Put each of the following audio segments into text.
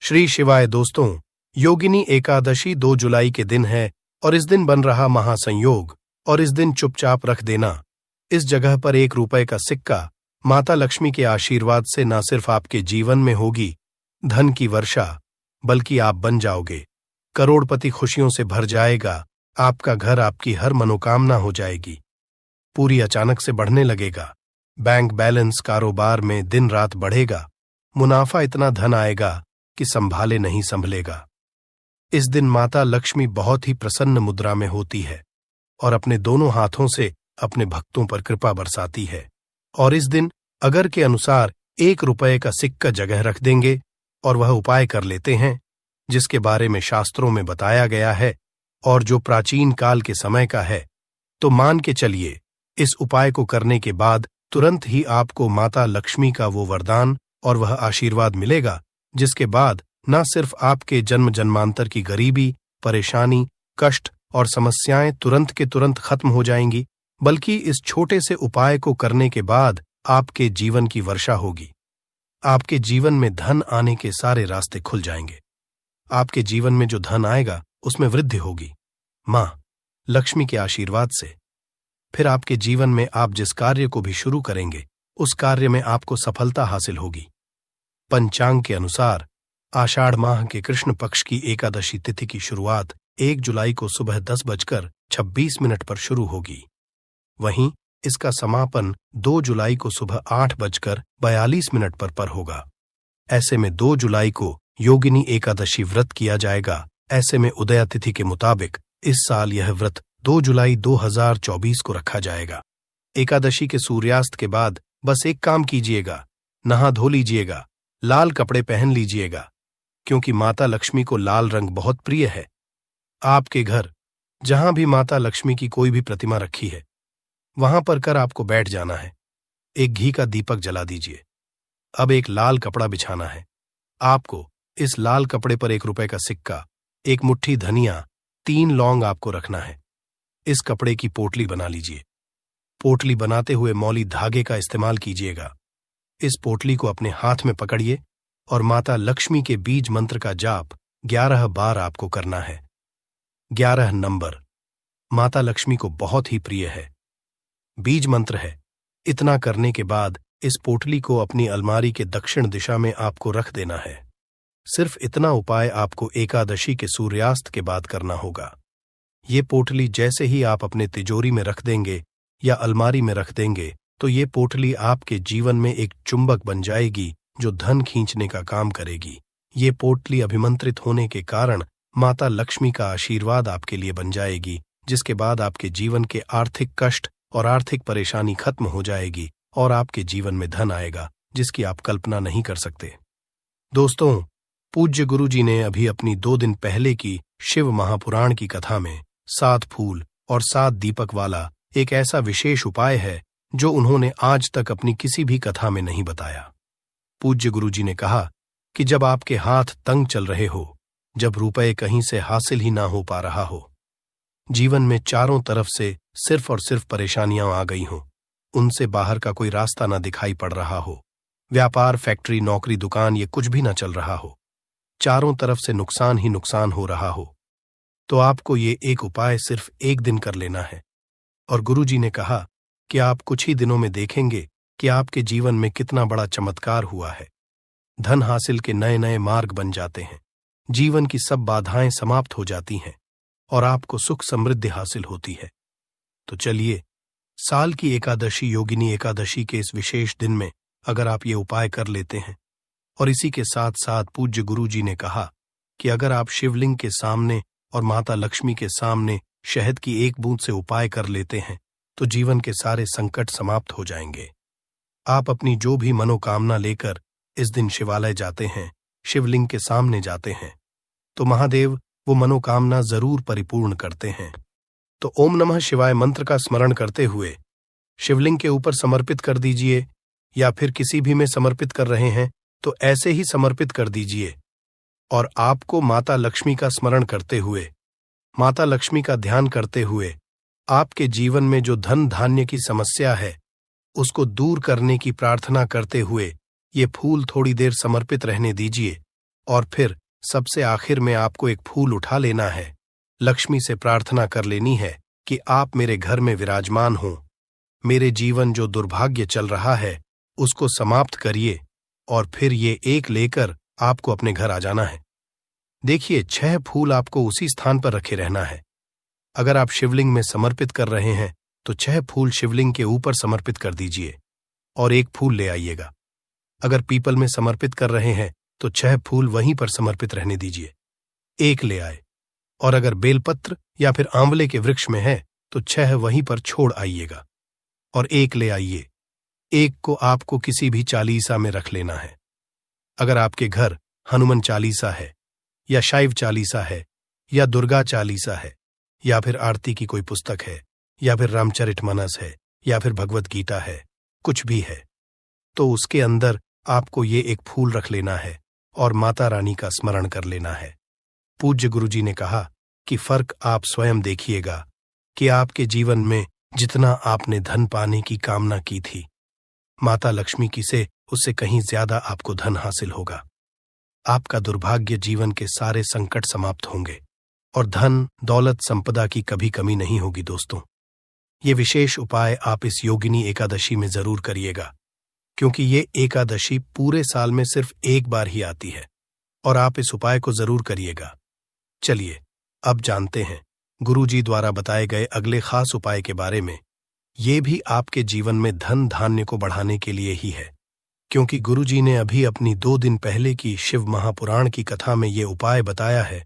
श्री शिवाय दोस्तों, योगिनी एकादशी 2 जुलाई के दिन है और इस दिन बन रहा महासंयोग। और इस दिन चुपचाप रख देना। इस जगह पर 1 रुपए का सिक्का माता लक्ष्मी के आशीर्वाद से न सिर्फ आपके जीवन में होगी धन की वर्षा, बल्कि आप बन जाओगे करोड़पति। खुशियों से भर जाएगा आपका घर, आपकी हर मनोकामना हो जाएगी पूरी, अचानक से बढ़ने लगेगा। बैंक बैलेंस, कारोबार में दिन रात बढ़ेगा, मुनाफा इतना धन आएगा कि संभाले नहीं संभलेगा। इस दिन माता लक्ष्मी बहुत ही प्रसन्न मुद्रा में होती है और अपने दोनों हाथों से अपने भक्तों पर कृपा बरसाती है। और इस दिन अगर के अनुसार 1 रुपए का सिक्का जगह रख देंगे और वह उपाय कर लेते हैं जिसके बारे में शास्त्रों में बताया गया है और जो प्राचीन काल के समय का है, तो मान के चलिए इस उपाय को करने के बाद तुरंत ही आपको माता लक्ष्मी का वो वरदान और वह आशीर्वाद मिलेगा जिसके बाद न सिर्फ आपके जन्म जन्मांतर की गरीबी, परेशानी, कष्ट और समस्याएं तुरंत के तुरंत खत्म हो जाएंगी, बल्कि इस छोटे से उपाय को करने के बाद आपके जीवन की वर्षा होगी। आपके जीवन में धन आने के सारे रास्ते खुल जाएंगे। आपके जीवन में जो धन आएगा उसमें वृद्धि होगी मां लक्ष्मी के आशीर्वाद से। फिर आपके जीवन में आप जिस कार्य को भी शुरू करेंगे उस कार्य में आपको सफलता हासिल होगी। पंचांग के अनुसार आषाढ़ माह के कृष्ण पक्ष की एकादशी तिथि की शुरुआत 1 जुलाई को सुबह 10:26 पर शुरू होगी। वहीं इसका समापन 2 जुलाई को सुबह 8:42 पर होगा। ऐसे में 2 जुलाई को योगिनी एकादशी व्रत किया जाएगा। ऐसे में उदया तिथि के मुताबिक इस साल यह व्रत 2 जुलाई 2024 को रखा जाएगा। एकादशी के सूर्यास्त के बाद बस एक काम कीजिएगा, नहा धो लीजिएगा, लाल कपड़े पहन लीजिएगा, क्योंकि माता लक्ष्मी को लाल रंग बहुत प्रिय है। आपके घर जहां भी माता लक्ष्मी की कोई भी प्रतिमा रखी है वहां पर कर आपको बैठ जाना है। एक घी का दीपक जला दीजिए। अब एक लाल कपड़ा बिछाना है। आपको इस लाल कपड़े पर 1 रुपए का सिक्का, 1 मुट्ठी धनिया, 3 लौंग आपको रखना है। इस कपड़े की पोटली बना लीजिए। पोटली बनाते हुए मौली धागे का इस्तेमाल कीजिएगा। इस पोटली को अपने हाथ में पकड़िए और माता लक्ष्मी के बीज मंत्र का जाप 11 बार आपको करना है। 11 नंबर माता लक्ष्मी को बहुत ही प्रिय है, बीज मंत्र है। इतना करने के बाद इस पोटली को अपनी अलमारी के दक्षिण दिशा में आपको रख देना है। सिर्फ इतना उपाय आपको एकादशी के सूर्यास्त के बाद करना होगा। ये पोटली जैसे ही आप अपने तिजोरी में रख देंगे या अलमारी में रख देंगे तो ये पोटली आपके जीवन में एक चुंबक बन जाएगी जो धन खींचने का काम करेगी। ये पोटली अभिमंत्रित होने के कारण माता लक्ष्मी का आशीर्वाद आपके लिए बन जाएगी, जिसके बाद आपके जीवन के आर्थिक कष्ट और आर्थिक परेशानी खत्म हो जाएगी और आपके जीवन में धन आएगा जिसकी आप कल्पना नहीं कर सकते। दोस्तों, पूज्य गुरु जी ने अभी अपनी 2 दिन पहले की शिव महापुराण की कथा में 7 फूल और 7 दीपक वाला एक ऐसा विशेष उपाय है जो उन्होंने आज तक अपनी किसी भी कथा में नहीं बताया। पूज्य गुरु जी ने कहा कि जब आपके हाथ तंग चल रहे हो, जब रुपए कहीं से हासिल ही ना हो पा रहा हो, जीवन में चारों तरफ से सिर्फ और सिर्फ परेशानियां आ गई हों, उनसे बाहर का कोई रास्ता ना दिखाई पड़ रहा हो, व्यापार, फैक्ट्री, नौकरी, दुकान ये कुछ भी ना चल रहा हो, चारों तरफ से नुकसान ही नुकसान हो रहा हो, तो आपको ये एक उपाय सिर्फ 1 दिन कर लेना है। और गुरु जी ने कहा कि आप कुछ ही दिनों में देखेंगे कि आपके जीवन में कितना बड़ा चमत्कार हुआ है। धन हासिल के नए नए मार्ग बन जाते हैं, जीवन की सब बाधाएं समाप्त हो जाती हैं और आपको सुख समृद्धि हासिल होती है। तो चलिए, साल की एकादशी योगिनी एकादशी के इस विशेष दिन में अगर आप ये उपाय कर लेते हैं, और इसी के साथ साथ पूज्य गुरु जी ने कहा कि अगर आप शिवलिंग के सामने और माता लक्ष्मी के सामने शहद की 1 बूंद से उपाय कर लेते हैं तो जीवन के सारे संकट समाप्त हो जाएंगे। आप अपनी जो भी मनोकामना लेकर इस दिन शिवालय जाते हैं, शिवलिंग के सामने जाते हैं, तो महादेव वो मनोकामना जरूर परिपूर्ण करते हैं। तो ओम नमः शिवाय मंत्र का स्मरण करते हुए शिवलिंग के ऊपर समर्पित कर दीजिए, या फिर किसी भी में समर्पित कर रहे हैं तो ऐसे ही समर्पित कर दीजिए। और आपको माता लक्ष्मी का स्मरण करते हुए, माता लक्ष्मी का ध्यान करते हुए आपके जीवन में जो धन धान्य की समस्या है उसको दूर करने की प्रार्थना करते हुए ये फूल थोड़ी देर समर्पित रहने दीजिए और फिर सबसे आखिर में आपको एक फूल उठा लेना है, लक्ष्मी से प्रार्थना कर लेनी है कि आप मेरे घर में विराजमान हों, मेरे जीवन जो दुर्भाग्य चल रहा है उसको समाप्त करिए, और फिर ये एक लेकर आपको अपने घर आ जाना है। देखिए, 6 फूल आपको उसी स्थान पर रखे रहना है। अगर आप शिवलिंग में समर्पित कर रहे हैं तो 6 फूल शिवलिंग के ऊपर समर्पित कर दीजिए और एक फूल ले आइएगा। अगर पीपल में समर्पित कर रहे हैं तो 6 फूल वहीं पर समर्पित रहने दीजिए, एक ले आए। और अगर बेलपत्र या फिर आंवले के वृक्ष में है तो 6 वहीं पर छोड़ आइएगा और एक ले आइए। एक को आपको किसी भी चालीसा में रख लेना है। अगर आपके घर हनुमान चालीसा है या शैव चालीसा है या दुर्गा चालीसा है या फिर आरती की कोई पुस्तक है या फिर रामचरितमानस है या फिर भगवत गीता है, कुछ भी है, तो उसके अंदर आपको ये एक फूल रख लेना है और माता रानी का स्मरण कर लेना है। पूज्य गुरुजी ने कहा कि फर्क आप स्वयं देखिएगा कि आपके जीवन में जितना आपने धन पाने की कामना की थी, माता लक्ष्मी की से उससे कहीं ज्यादा आपको धन हासिल होगा। आपका दुर्भाग्य जीवन के सारे संकट समाप्त होंगे और धन दौलत संपदा की कभी कमी नहीं होगी। दोस्तों, ये विशेष उपाय आप इस योगिनी एकादशी में जरूर करिएगा, क्योंकि ये एकादशी पूरे साल में सिर्फ एक बार ही आती है और आप इस उपाय को जरूर करिएगा। चलिए अब जानते हैं गुरुजी द्वारा बताए गए अगले खास उपाय के बारे में। ये भी आपके जीवन में धन धान्य को बढ़ाने के लिए ही है, क्योंकि गुरुजी ने अभी अपनी 2 दिन पहले की शिव महापुराण की कथा में ये उपाय बताया है।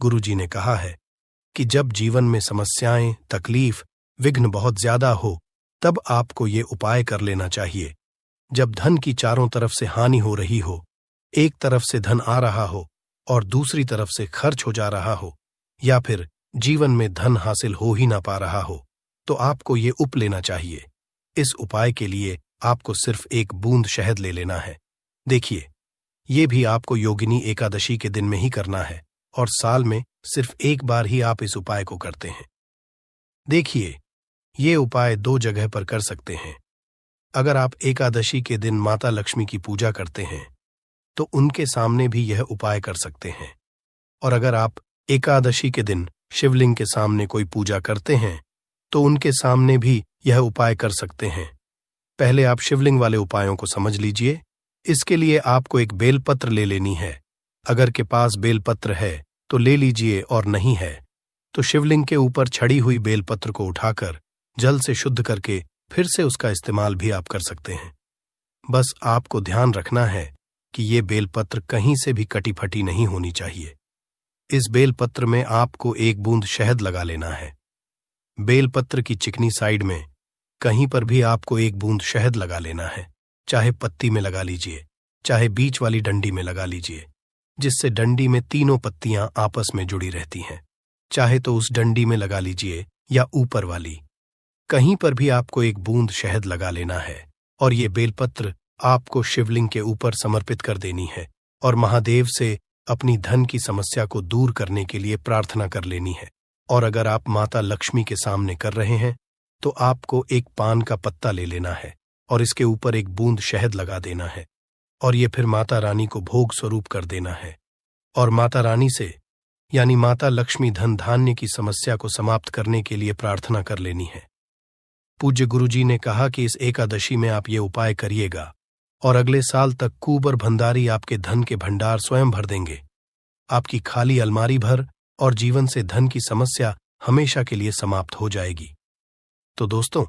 गुरुजी ने कहा है कि जब जीवन में समस्याएं, तकलीफ, विघ्न बहुत ज्यादा हो, तब आपको ये उपाय कर लेना चाहिए। जब धन की चारों तरफ से हानि हो रही हो, एक तरफ से धन आ रहा हो और दूसरी तरफ से खर्च हो जा रहा हो, या फिर जीवन में धन हासिल हो ही ना पा रहा हो, तो आपको ये उप लेना चाहिए। इस उपाय के लिए आपको सिर्फ 1 बूंद शहद ले लेना है। देखिए, ये भी आपको योगिनी एकादशी के दिन में ही करना है और साल में सिर्फ एक बार ही आप इस उपाय को करते हैं। देखिए, ये उपाय 2 जगह पर कर सकते हैं। अगर आप एकादशी के दिन माता लक्ष्मी की पूजा करते हैं तो उनके सामने भी यह उपाय कर सकते हैं, और अगर आप एकादशी के दिन शिवलिंग के सामने कोई पूजा करते हैं तो उनके सामने भी यह उपाय कर सकते हैं। पहले आप शिवलिंग वाले उपायों को समझ लीजिए। इसके लिए आपको एक बेलपत्र ले लेनी है। अगर के पास बेलपत्र है तो ले लीजिए, और नहीं है तो शिवलिंग के ऊपर छड़ी हुई बेलपत्र को उठाकर जल से शुद्ध करके फिर से उसका इस्तेमाल भी आप कर सकते हैं। बस आपको ध्यान रखना है कि ये बेलपत्र कहीं से भी कटी फटी नहीं होनी चाहिए। इस बेलपत्र में आपको 1 बूंद शहद लगा लेना है। बेलपत्र की चिकनी साइड में कहीं पर भी आपको 1 बूंद शहद लगा लेना है। चाहे पत्ती में लगा लीजिए, चाहे बीच वाली डंडी में लगा लीजिए, जिससे डंडी में तीनों पत्तियां आपस में जुड़ी रहती हैं। चाहे तो उस डंडी में लगा लीजिए या ऊपर वाली, कहीं पर भी आपको 1 बूंद शहद लगा लेना है और ये बेलपत्र आपको शिवलिंग के ऊपर समर्पित कर देनी है और महादेव से अपनी धन की समस्या को दूर करने के लिए प्रार्थना कर लेनी है। और अगर आप माता लक्ष्मी के सामने कर रहे हैं तो आपको 1 पान का पत्ता ले लेना है और इसके ऊपर 1 बूंद शहद लगा देना है और ये फिर माता रानी को भोग स्वरूप कर देना है और माता रानी से यानी माता लक्ष्मी धन धान्य की समस्या को समाप्त करने के लिए प्रार्थना कर लेनी है। पूज्य गुरुजी ने कहा कि इस एकादशी में आप ये उपाय करिएगा और अगले साल तक कुंवर भंडारी आपके धन के भंडार स्वयं भर देंगे। आपकी खाली अलमारी भर और जीवन से धन की समस्या हमेशा के लिए समाप्त हो जाएगी। तो दोस्तों,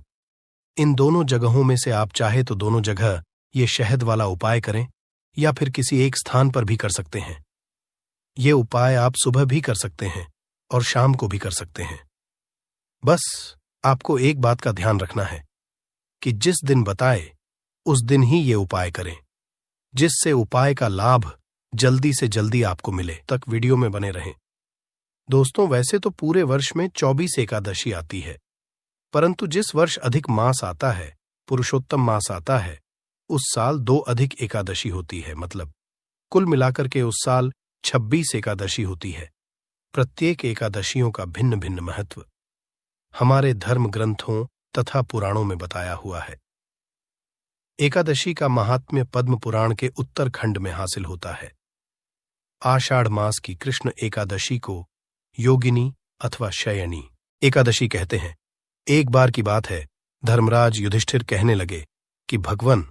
इन दोनों जगहों में से आप चाहे तो दोनों जगह ये शहद वाला उपाय करें या फिर किसी एक स्थान पर भी कर सकते हैं। ये उपाय आप सुबह भी कर सकते हैं और शाम को भी कर सकते हैं। बस आपको एक बात का ध्यान रखना है कि जिस दिन बताए उस दिन ही ये उपाय करें, जिससे उपाय का लाभ जल्दी से जल्दी आपको मिले। तक वीडियो में बने रहें। दोस्तों, वैसे तो पूरे वर्ष में 24 एकादशी आती है, परंतु जिस वर्ष अधिक मास आता है, पुरुषोत्तम मास आता है, उस साल 2 अधिक एकादशी होती है। मतलब कुल मिलाकर के उस साल 26 एकादशी होती है। प्रत्येक एकादशियों का भिन्न भिन्न महत्व हमारे धर्म ग्रंथों तथा पुराणों में बताया हुआ है। एकादशी का महात्म्य पद्म पुराण के उत्तर खंड में हासिल होता है। आषाढ़ मास की कृष्ण एकादशी को योगिनी अथवा शयनी एकादशी कहते हैं। एक बार की बात है, धर्मराज युधिष्ठिर कहने लगे कि भगवन,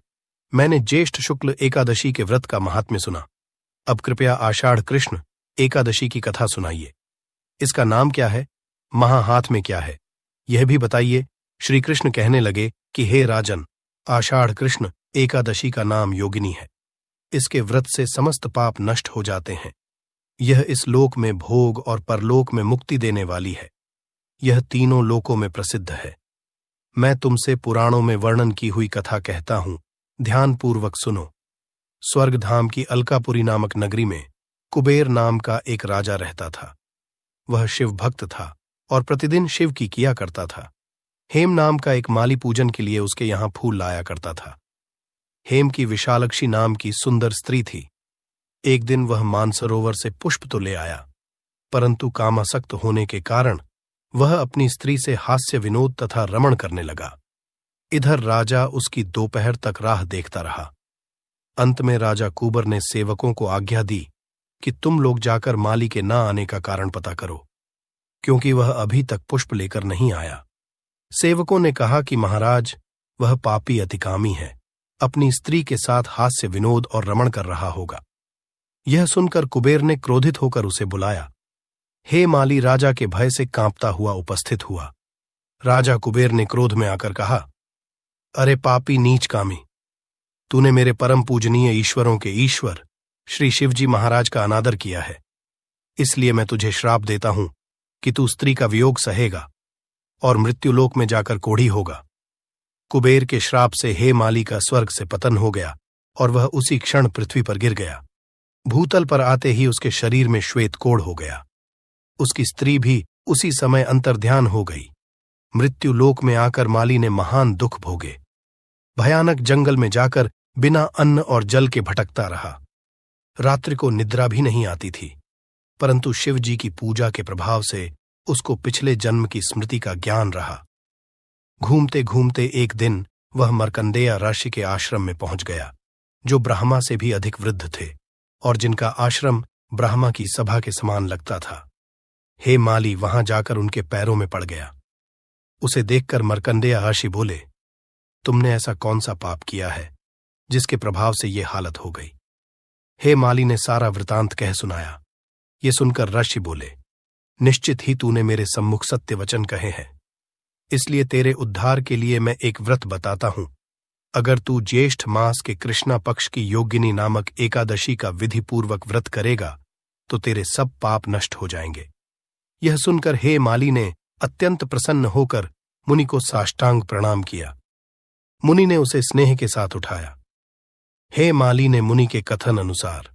मैंने ज्येष्ठ शुक्ल एकादशी के व्रत का महात्म्य सुना। अब कृपया आषाढ़ कृष्ण एकादशी की कथा सुनाइए। इसका नाम क्या है, महाहाथ में क्या है, यह भी बताइए। श्री कृष्ण कहने लगे कि हे राजन, आषाढ़ कृष्ण एकादशी का नाम योगिनी है। इसके व्रत से समस्त पाप नष्ट हो जाते हैं। यह इस लोक में भोग और परलोक में मुक्ति देने वाली है। यह तीनों लोकों में प्रसिद्ध है। मैं तुमसे पुराणों में वर्णन की हुई कथा कहता हूं, ध्यानपूर्वक सुनो। स्वर्गधाम की अलकापुरी नामक नगरी में कुबेर नाम का एक राजा रहता था। वह शिव भक्त था और प्रतिदिन शिव की किया करता था। हेम नाम का एक माली पूजन के लिए उसके यहां फूल लाया करता था। हेम की विशालक्षी नाम की सुंदर स्त्री थी। एक दिन वह मानसरोवर से पुष्प तो ले आया, परंतु कामासक्त होने के कारण वह अपनी स्त्री से हास्य विनोद तथा रमण करने लगा। इधर राजा उसकी दोपहर तक राह देखता रहा। अंत में राजा कुबर ने सेवकों को आज्ञा दी कि तुम लोग जाकर माली के न आने का कारण पता करो, क्योंकि वह अभी तक पुष्प लेकर नहीं आया। सेवकों ने कहा कि महाराज, वह पापी अतिकामी है, अपनी स्त्री के साथ हास्य विनोद और रमण कर रहा होगा। यह सुनकर कुबेर ने क्रोधित होकर उसे बुलाया। हे माली राजा के भय से कांपता हुआ उपस्थित हुआ। राजा कुबेर ने क्रोध में आकर कहा, अरे पापी नीच कामी, तूने मेरे परम पूजनीय ईश्वरों के ईश्वर श्री शिवजी महाराज का अनादर किया है। इसलिए मैं तुझे श्राप देता हूं कि तू स्त्री का वियोग सहेगा और मृत्युलोक में जाकर कोढ़ी होगा। कुबेर के श्राप से हे माली का स्वर्ग से पतन हो गया और वह उसी क्षण पृथ्वी पर गिर गया। भूतल पर आते ही उसके शरीर में श्वेत कोढ़ हो गया। उसकी स्त्री भी उसी समय अंतर्ध्यान हो गई। मृत्युलोक में आकर माली ने महान दुख भोगे। भयानक जंगल में जाकर बिना अन्न और जल के भटकता रहा। रात्रि को निद्रा भी नहीं आती थी, परंतु शिव जी की पूजा के प्रभाव से उसको पिछले जन्म की स्मृति का ज्ञान रहा। घूमते घूमते एक दिन वह मर्कंडेय ऋषि के आश्रम में पहुंच गया, जो ब्रह्मा से भी अधिक वृद्ध थे और जिनका आश्रम ब्रह्मा की सभा के समान लगता था। हे माली वहां जाकर उनके पैरों में पड़ गया। उसे देखकर मर्कंडेय ऋषि बोले, तुमने ऐसा कौन सा पाप किया है जिसके प्रभाव से ये हालत हो गई। हे माली ने सारा वृतांत कह सुनाया। ये सुनकर ऋषि बोले, निश्चित ही तूने मेरे सम्मुख सत्य वचन कहे हैं, इसलिए तेरे उद्धार के लिए मैं एक व्रत बताता हूं। अगर तू ज्येष्ठ मास के कृष्णा पक्ष की योगिनी नामक एकादशी का विधि पूर्वक व्रत करेगा तो तेरे सब पाप नष्ट हो जाएंगे। यह सुनकर हे माली ने अत्यंत प्रसन्न होकर मुनि को साष्टांग प्रणाम किया। मुनि ने उसे स्नेह के साथ उठाया। हे माली ने मुनि के कथन अनुसार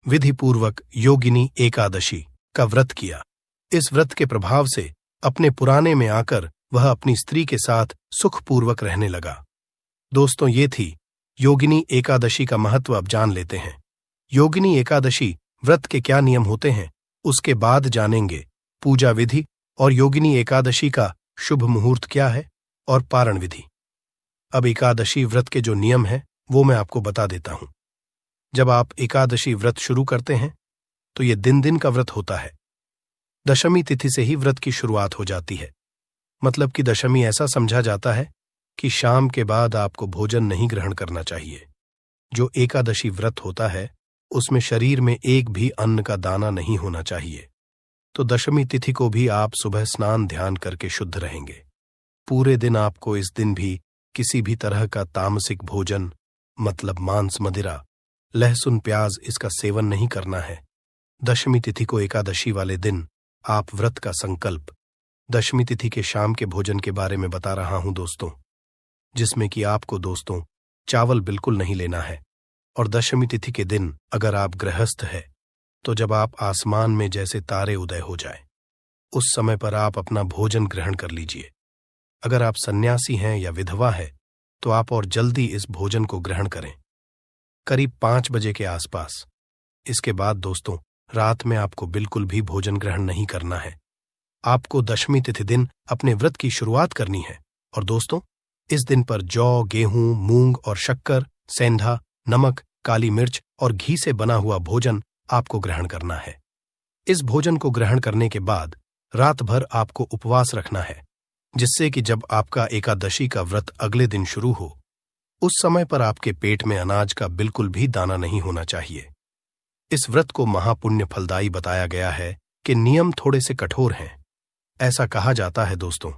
विधि पूर्वक योगिनी एकादशी का व्रत किया। इस व्रत के प्रभाव से अपने पुराने में आकर वह अपनी स्त्री के साथ सुखपूर्वक रहने लगा। दोस्तों, ये थी योगिनी एकादशी का महत्व। अब जान लेते हैं योगिनी एकादशी व्रत के क्या नियम होते हैं, उसके बाद जानेंगे पूजा विधि और योगिनी एकादशी का शुभ मुहूर्त क्या है और पारण विधि। अब एकादशी व्रत के जो नियम हैं वो मैं आपको बता देता हूं। जब आप एकादशी व्रत शुरू करते हैं तो ये दिन दिन का व्रत होता है। दशमी तिथि से ही व्रत की शुरुआत हो जाती है। मतलब कि दशमी ऐसा समझा जाता है कि शाम के बाद आपको भोजन नहीं ग्रहण करना चाहिए। जो एकादशी व्रत होता है उसमें शरीर में एक भी अन्न का दाना नहीं होना चाहिए। तो दशमी तिथि को भी आप सुबह स्नान ध्यान करके शुद्ध रहेंगे। पूरे दिन आपको इस दिन भी किसी भी तरह का तामसिक भोजन, मतलब मांस मदिरा, लहसुन प्याज, इसका सेवन नहीं करना है। दशमी तिथि को एकादशी वाले दिन आप व्रत का संकल्प दशमी तिथि के शाम के भोजन के बारे में बता रहा हूं दोस्तों, जिसमें कि आपको दोस्तों चावल बिल्कुल नहीं लेना है। और दशमी तिथि के दिन अगर आप गृहस्थ है तो जब आप आसमान में जैसे तारे उदय हो जाए उस समय पर आप अपना भोजन ग्रहण कर लीजिए। अगर आप सन्यासी हैं या विधवा है तो आप और जल्दी इस भोजन को ग्रहण करें, करीब 5 बजे के आसपास। इसके बाद दोस्तों रात में आपको बिल्कुल भी भोजन ग्रहण नहीं करना है। आपको दशमी तिथि दिन अपने व्रत की शुरुआत करनी है। और दोस्तों इस दिन पर जौ, गेहूं, मूंग और शक्कर, सेंधा, नमक, काली मिर्च और घी से बना हुआ भोजन आपको ग्रहण करना है। इस भोजन को ग्रहण करने के बाद रात भर आपको उपवास रखना है, जिससे कि जब आपका एकादशी का व्रत अगले दिन शुरू हो, उस समय पर आपके पेट में अनाज का बिल्कुल भी दाना नहीं होना चाहिए। इस व्रत को महापुण्य फलदायी बताया गया है कि नियम थोड़े से कठोर हैं। ऐसा कहा जाता है दोस्तों,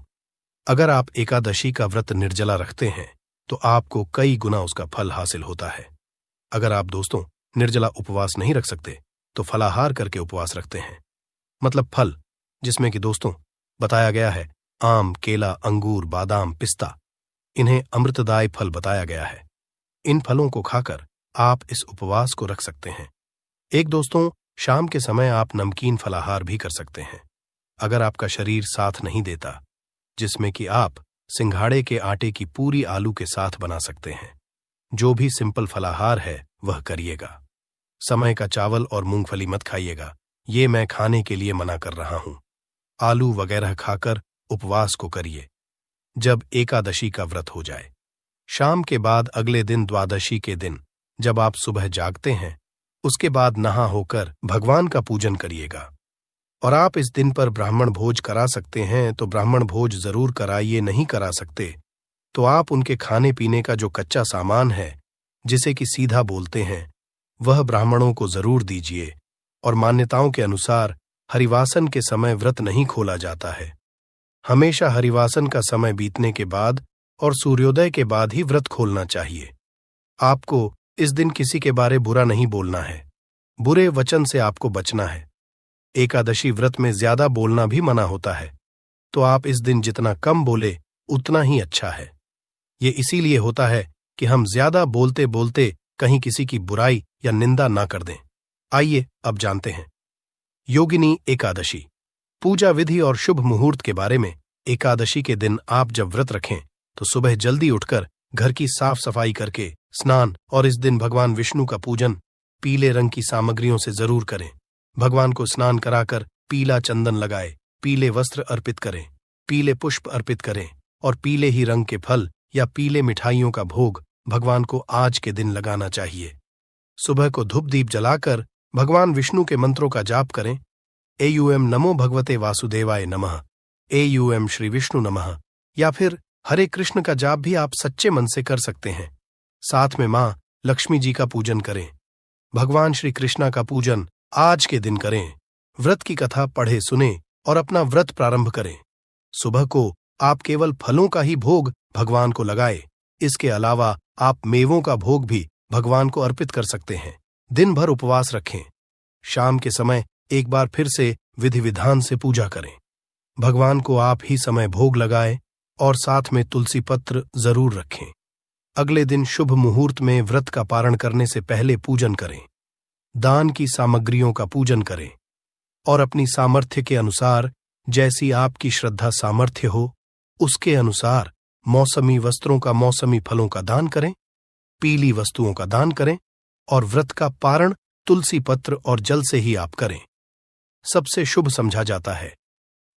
अगर आप एकादशी का व्रत निर्जला रखते हैं तो आपको कई गुना उसका फल हासिल होता है। अगर आप दोस्तों निर्जला उपवास नहीं रख सकते तो फलाहार करके उपवास रखते हैं, मतलब फल, जिसमें कि दोस्तों बताया गया है आम, केला, अंगूर, बादाम, पिस्ता, इन्हें अमृतदायी फल बताया गया है। इन फलों को खाकर आप इस उपवास को रख सकते हैं। एक दोस्तों, शाम के समय आप नमकीन फलाहार भी कर सकते हैं, अगर आपका शरीर साथ नहीं देता, जिसमें कि आप सिंघाड़े के आटे की पूरी आलू के साथ बना सकते हैं। जो भी सिंपल फलाहार है वह करिएगा। समय का चावल और मूंगफली मत खाइएगा, ये मैं खाने के लिए मना कर रहा हूं। आलू वगैरह खाकर उपवास को करिए जब एकादशी का व्रत हो जाए। शाम के बाद अगले दिन द्वादशी के दिन जब आप सुबह जागते हैं, उसके बाद नहा होकर भगवान का पूजन करिएगा। और आप इस दिन पर ब्राह्मण भोज करा सकते हैं तो ब्राह्मण भोज जरूर कराइए, नहीं करा सकते तो आप उनके खाने पीने का जो कच्चा सामान है, जिसे कि सीधा बोलते हैं, वह ब्राह्मणों को जरूर दीजिए। और मान्यताओं के अनुसार हरिवासन के समय व्रत नहीं खोला जाता है। हमेशा हरिवासन का समय बीतने के बाद और सूर्योदय के बाद ही व्रत खोलना चाहिए। आपको इस दिन किसी के बारे बुरा नहीं बोलना है, बुरे वचन से आपको बचना है। एकादशी व्रत में ज्यादा बोलना भी मना होता है, तो आप इस दिन जितना कम बोले उतना ही अच्छा है। ये इसीलिए होता है कि हम ज्यादा बोलते बोलते कहीं किसी की बुराई या निंदा ना कर दें। आइए अब जानते हैं योगिनी एकादशी, पूजा विधि और शुभ मुहूर्त के बारे में। एकादशी के दिन आप जब व्रत रखें तो सुबह जल्दी उठकर घर की साफ सफाई करके स्नान और इस दिन भगवान विष्णु का पूजन पीले रंग की सामग्रियों से जरूर करें। भगवान को स्नान कराकर पीला चंदन लगाए, पीले वस्त्र अर्पित करें, पीले पुष्प अर्पित करें और पीले ही रंग के फल या पीले मिठाइयों का भोग भगवान को आज के दिन लगाना चाहिए। सुबह को धूप दीप जलाकर भगवान विष्णु के मंत्रों का जाप करें। एयूएम नमो भगवते वासुदेवाय नमः, एयूएम श्री विष्णु नमः, या फिर हरे कृष्ण का जाप भी आप सच्चे मन से कर सकते हैं। साथ में मां लक्ष्मी जी का पूजन करें। भगवान श्री कृष्णा का पूजन आज के दिन करें। व्रत की कथा पढ़े सुने और अपना व्रत प्रारंभ करें। सुबह को आप केवल फलों का ही भोग भगवान को लगाए। इसके अलावा आप मेवों का भोग भी भगवान को अर्पित कर सकते हैं। दिन भर उपवास रखें। शाम के समय एक बार फिर से विधि विधान से पूजा करें। भगवान को आप ही समय भोग लगाएं और साथ में तुलसी पत्र जरूर रखें। अगले दिन शुभ मुहूर्त में व्रत का पारण करने से पहले पूजन करें। दान की सामग्रियों का पूजन करें और अपनी सामर्थ्य के अनुसार, जैसी आपकी श्रद्धा सामर्थ्य हो, उसके अनुसार मौसमी वस्त्रों का, मौसमी फलों का दान करें, पीली वस्तुओं का दान करें और व्रत का पारण तुलसी पत्र और जल से ही आप करें। सबसे शुभ समझा जाता है।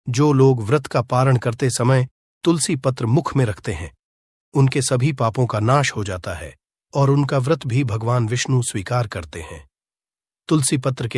जो लोग व्रत का पारण करते समय तुलसी पत्र मुख में रखते हैं, उनके सभी पापों का नाश हो जाता है और उनका व्रत भी भगवान विष्णु स्वीकार करते हैं। तुलसी पत्र के